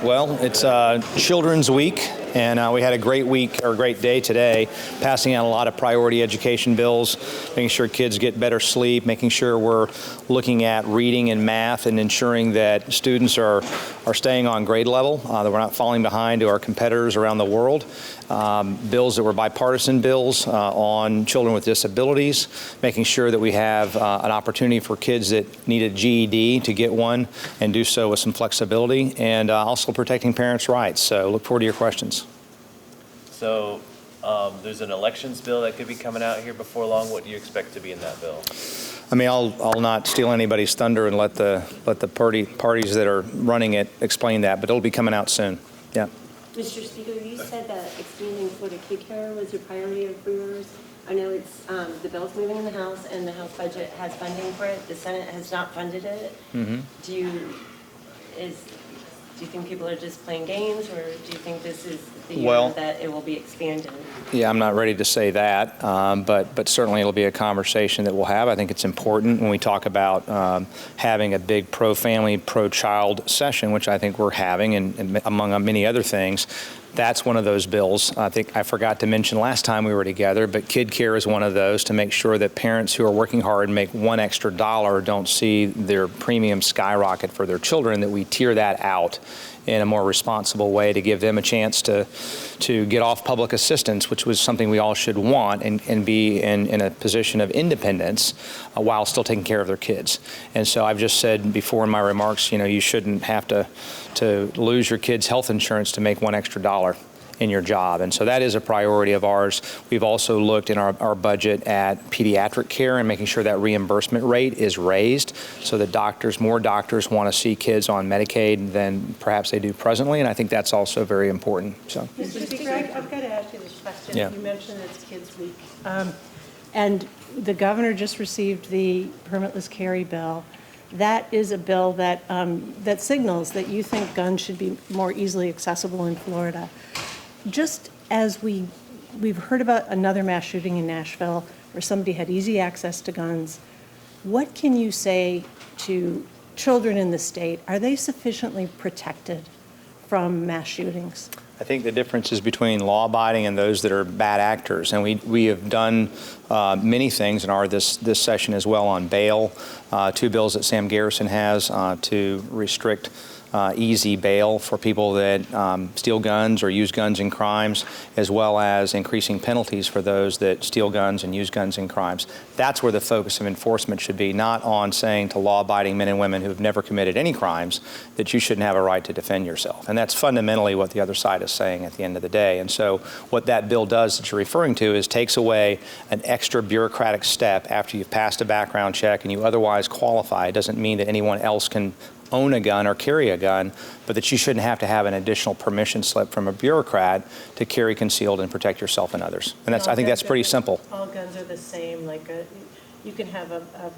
Well, it's Children's Week, and we had a great week, or a great day today, passing out a lot of priority education bills, making sure kids get better sleep, making sure we're looking at reading and math and ensuring that students are staying on grade level, that we're not falling behind to our competitors around the world. Bills that were bipartisan bills on children with disabilities, making sure that we have an opportunity for kids that need a GED to get one and do so with some flexibility, and also protecting parents' rights. So look forward to your questions. So there's an elections bill that could be coming out here before long. What do you expect to be in that bill? I mean, I'll not steal anybody's thunder and let the parties that are running it explain that, but it'll be coming out soon. Yeah. Mr. Speaker, you said that expanding Florida childcare was a priority of yours. I know it's the bill's moving in the House, and the House budget has funding for it. The Senate has not funded it. Mm-hmm. Do you think people are just playing games, or do you think this is the year that it will be expanded? Yeah, I'm not ready to say that, but certainly it'll be a conversation that we'll have. I think it's important when we talk about having a big pro-family, pro-child session, which I think we're having, and among many other things. That's one of those bills. I think I forgot to mention last time we were together, but Kid Care is one of those, to make sure that parents who are working hard and make $1 extra don't see their premium skyrocket for their children, that we tier that out in a more responsible way to give them a chance to get off public assistance, which was something we all should want, and be in a position of independence while still taking care of their kids. And so I've just said before in my remarks, you shouldn't have to lose your kids' health insurance to make $1 extra in your job. And so that is a priority of ours. We've also looked in our budget at pediatric care and making sure that reimbursement rate is raised so that more doctors want to see kids on Medicaid than perhaps they do presently, and I think that's also very important. So, Mr. Speaker, I've got to ask you this question. Yeah. You mentioned it's Kids Week. And the governor just received the permitless carry bill. That is a bill that, that signals that you think guns should be more easily accessible in Florida. Just as we've heard about another mass shooting in Nashville where somebody had easy access to guns, what can you say to children in the state? Are they sufficiently protected from mass shootings? I think the difference is between law-abiding and those that are bad actors, and we have done many things in this session as well on bail. 2 bills that Sam Garrison has to restrict easy bail for people that steal guns or use guns in crimes, as well as increasing penalties for those that steal guns and use guns in crimes. That's where the focus of enforcement should be, not on saying to law-abiding men and women who have never committed any crimes that you shouldn't have a right to defend yourself. And that's fundamentally what the other side is saying at the end of the day. And so what that bill does that you're referring to is takes away an extra bureaucratic step after you've passed a background check and you otherwise qualify. It doesn't mean that anyone else can own a gun or carry a gun, but that you shouldn't have to have an additional permission slip from a bureaucrat to carry concealed and protect yourself and others. And I think that's pretty simple. All guns are the same. Like you can have a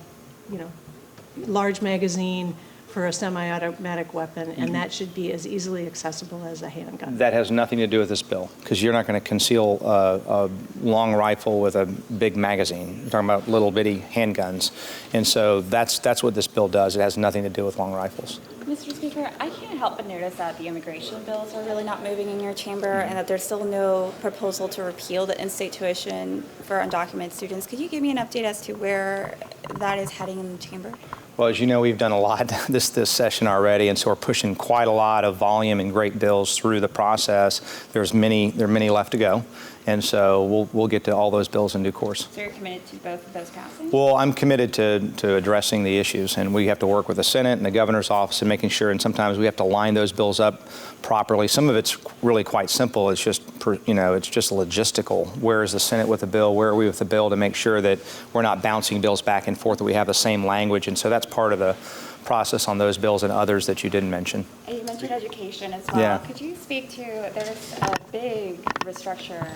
large magazine for a semi-automatic weapon, and that should be as easily accessible as a handgun. That has nothing to do with this bill, because you're not going to conceal a long rifle with a big magazine. You're talking about little bitty handguns. And so that's what this bill does. It has nothing to do with long rifles. Mr. Speaker, I can't help but notice that the immigration bills are really not moving in your chamber, and that there's still no proposal to repeal the in-state tuition for undocumented students. Could you give me an update as to where that is heading in the chamber? Well, as you know, we've done a lot this session already, and so we're pushing quite a lot of volume and great bills through the process. There are many left to go, and so we'll get to all those bills in due course. So you're committed to both of those passing? Well, I'm committed to addressing the issues, and we have to work with the Senate and the governor's office and making sure, and sometimes we have to line those bills up properly. Some of it's really quite simple. It's just, it's just logistical. Where is the Senate with the bill? Where are we with the bill, to make sure that we're not bouncing bills back and forth, that we have the same language. And so that's part of the process on those bills and others that you didn't mention. And you mentioned education as well. Yeah. Could you speak to, there's a big restructuring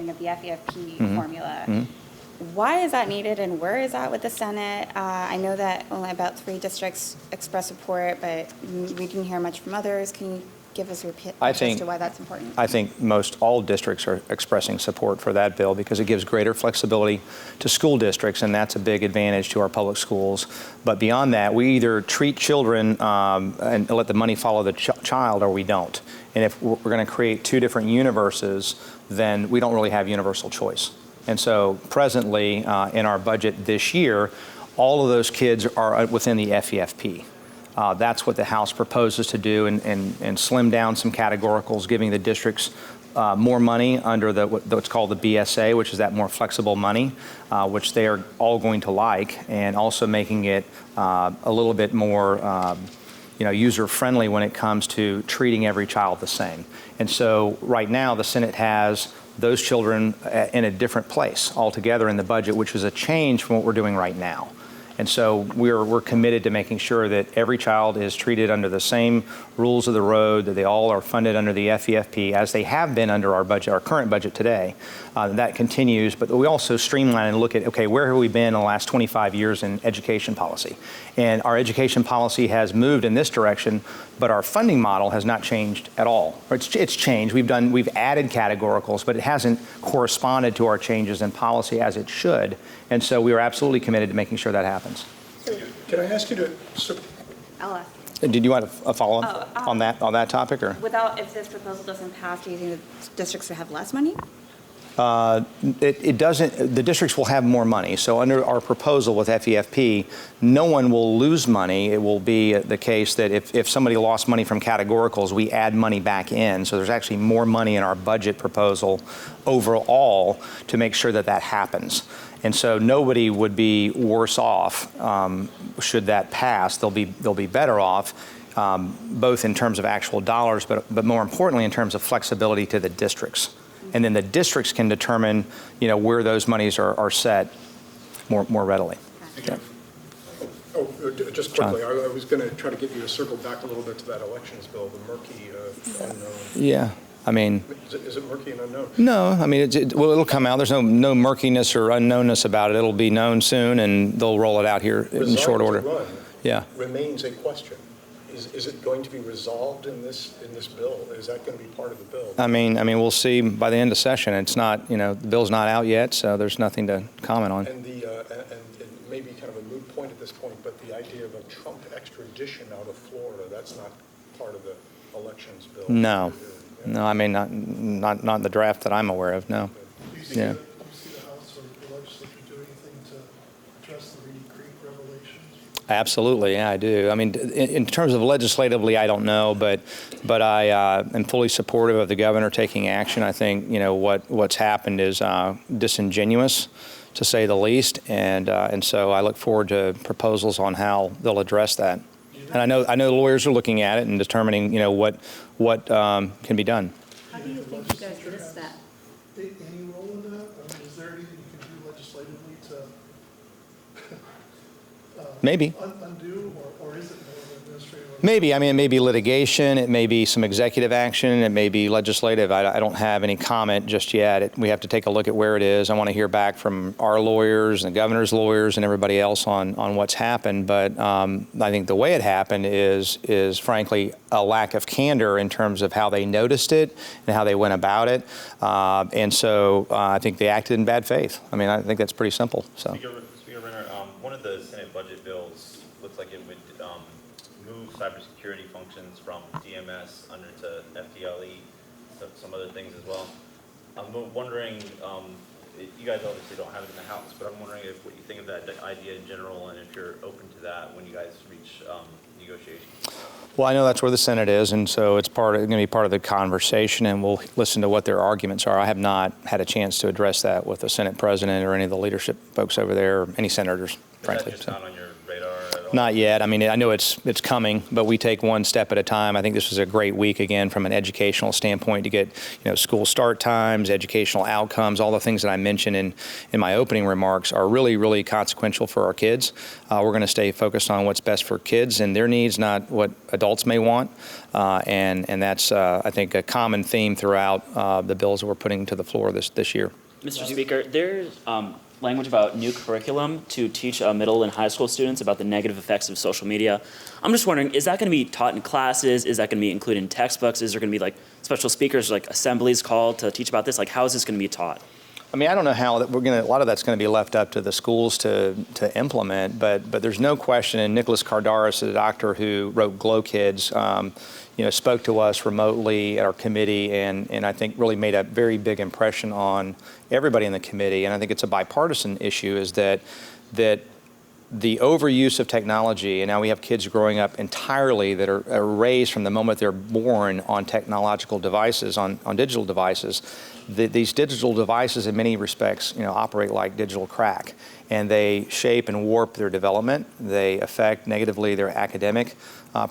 of the FEFP formula. Mm-hmm. Why is that needed, and where is that with the Senate? I know that only about 3 districts express support, but we didn't hear much from others. Can you give us your pitch I as think- to why that's important? I think most all districts are expressing support for that bill because it gives greater flexibility to school districts, and that's a big advantage to our public schools. But beyond that, we either treat children and let the money follow the child, or we don't. And if we're going to create two different universes, then we don't really have universal choice. And so presently, in our budget this year, all of those kids are within the FEFP. That's what the House proposes to do and slim down some categoricals, giving the districts more money under what's called the BSA, which is that more flexible money, which they are all going to like, and also making it a little bit more user-friendly when it comes to treating every child the same. And so right now, the Senate has those children in a different place altogether in the budget, which is a change from what we're doing right now. And so we're committed to making sure that every child is treated under the same rules of the road, that they all are funded under the FEFP as they have been under our budget, our current budget today. That continues, but we also streamline and look at, okay, where have we been in the last 25 years in education policy? And our education policy has moved in this direction, but our funding model has not changed at all. It's changed. We've added categoricals, but it hasn't corresponded to our changes in policy as it should. And so we are absolutely committed to making sure that happens. Can I ask you to, I'll ask. Did you want a follow-up on that topic, or? If this proposal doesn't pass, do you think the districts would have less money? It doesn't, the districts will have more money. So under our proposal with FEFP, no one will lose money. It will be the case that if somebody lost money from categoricals, we add money back in. So there's actually more money in our budget proposal overall to make sure that that happens. And so nobody would be worse off should that pass. They'll be better off, both in terms of actual dollars, but more importantly in terms of flexibility to the districts. And then the districts can determine, where those monies are set more readily. Yeah. Just quickly, I was going to try to get you to circle back a little bit to that elections bill, the murky unknown. Yeah, I mean. Is it murky and unknown? No, I mean, it'll come out. There's no murkiness or unknownness about it. It'll be known soon, and they'll roll it out here in short order. Run Yeah. remains a question. Is it going to be resolved in this bill? Is that going to be part of the bill? I mean, we'll see by the end of session. It's not, the bill's not out yet, so there's nothing to comment on. And it may be kind of a moot point at this point, but the idea of a Trump extradition out of Florida, that's not part of the elections bill. No, I mean, not in the draft that I'm aware of. No. Do you see Yeah. the House or the legislature do anything to address the Reed Creek revelations? Absolutely, yeah, I do. I mean, in terms of legislatively, I don't know, but I am fully supportive of the governor taking action. I think what's happened is disingenuous, to say the least, and so I look forward to proposals on how they'll address that. And I know lawyers are looking at it and determining what can be done. How do you think you guys miss that? Any role in that? I mean, is there anything you can do legislatively to Maybe. undo, or is it more of an administrative? Maybe. I mean, it may be litigation. It may be some executive action. It may be legislative. I don't have any comment just yet. We have to take a look at where it is. I want to hear back from our lawyers and the governor's lawyers and everybody else on what's happened. But I think the way it happened is frankly a lack of candor in terms of how they noticed it and how they went about it. And so I think they acted in bad faith. I mean, I think that's pretty simple. So. Speaker Renner, one of the Senate budget bills looks like it would move cybersecurity functions from DMS under to FDLE, some other things as well. I'm wondering, you guys obviously don't have it in the House, but I'm wondering what you think of that idea in general, and if you're open to that when you guys reach negotiations. Well, I know that's where the Senate is, and so it's going to be part of the conversation, and we'll listen to what their arguments are. I have not had a chance to address that with the Senate president or any of the leadership folks over there, or any senators, frankly. Is that just not on your radar at all? Not yet. I mean, I know it's coming, but we take one step at a time. I think this was a great week, again, from an educational standpoint to get, school start times, educational outcomes, all the things that I mentioned in my opening remarks are really, really consequential for our kids. We're going to stay focused on what's best for kids and their needs, not what adults may want. And that's, I think, a common theme throughout the bills that we're putting to the floor this year. Mr. Speaker, there's language about new curriculum to teach middle and high school students about the negative effects of social media. I'm just wondering, is that going to be taught in classes? Is that going to be included in textbooks? Is there going to be like special speakers, like assemblies called to teach about this? Like, how is this going to be taught? I mean, I don't know how a lot of that's going to be left up to the schools to implement, but there's no question. And Nicholas Kardaras, the doctor who wrote Glow Kids, spoke to us remotely at our committee, and I think really made a very big impression on everybody in the committee. And I think it's a bipartisan issue, is that the overuse of technology, and now we have kids growing up entirely that are raised from the moment they're born on technological devices, on digital devices. These digital devices, in many respects, operate like digital crack, and they shape and warp their development. They affect negatively their academic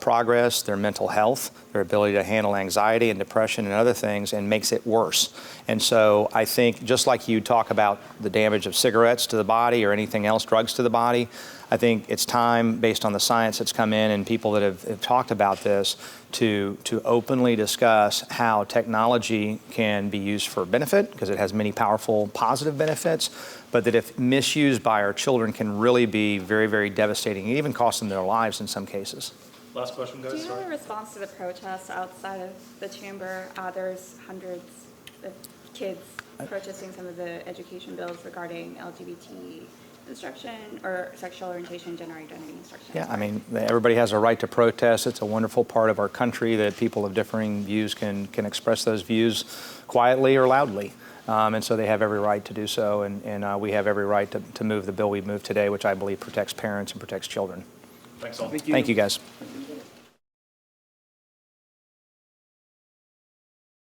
progress, their mental health, their ability to handle anxiety and depression and other things, and makes it worse. And so I think, just like you talk about the damage of cigarettes to the body or anything else, drugs to the body, I think it's time, based on the science that's come in and people that have talked about this, to openly discuss how technology can be used for benefit, because it has many powerful positive benefits, but that if misused by our children can really be very, very devastating and even cost them their lives in some cases. Last question, guys. Do you have a response to the protests outside of the chamber? There's hundreds of kids protesting some of the education bills regarding LGBT instruction or sexual orientation, gender identity instruction. Yeah, I mean, everybody has a right to protest. It's a wonderful part of our country that people of differing views can express those views quietly or loudly. And so they have every right to do so, and we have every right to move the bill we moved today, which I believe protects parents and protects children. Thanks all. Thank you, guys.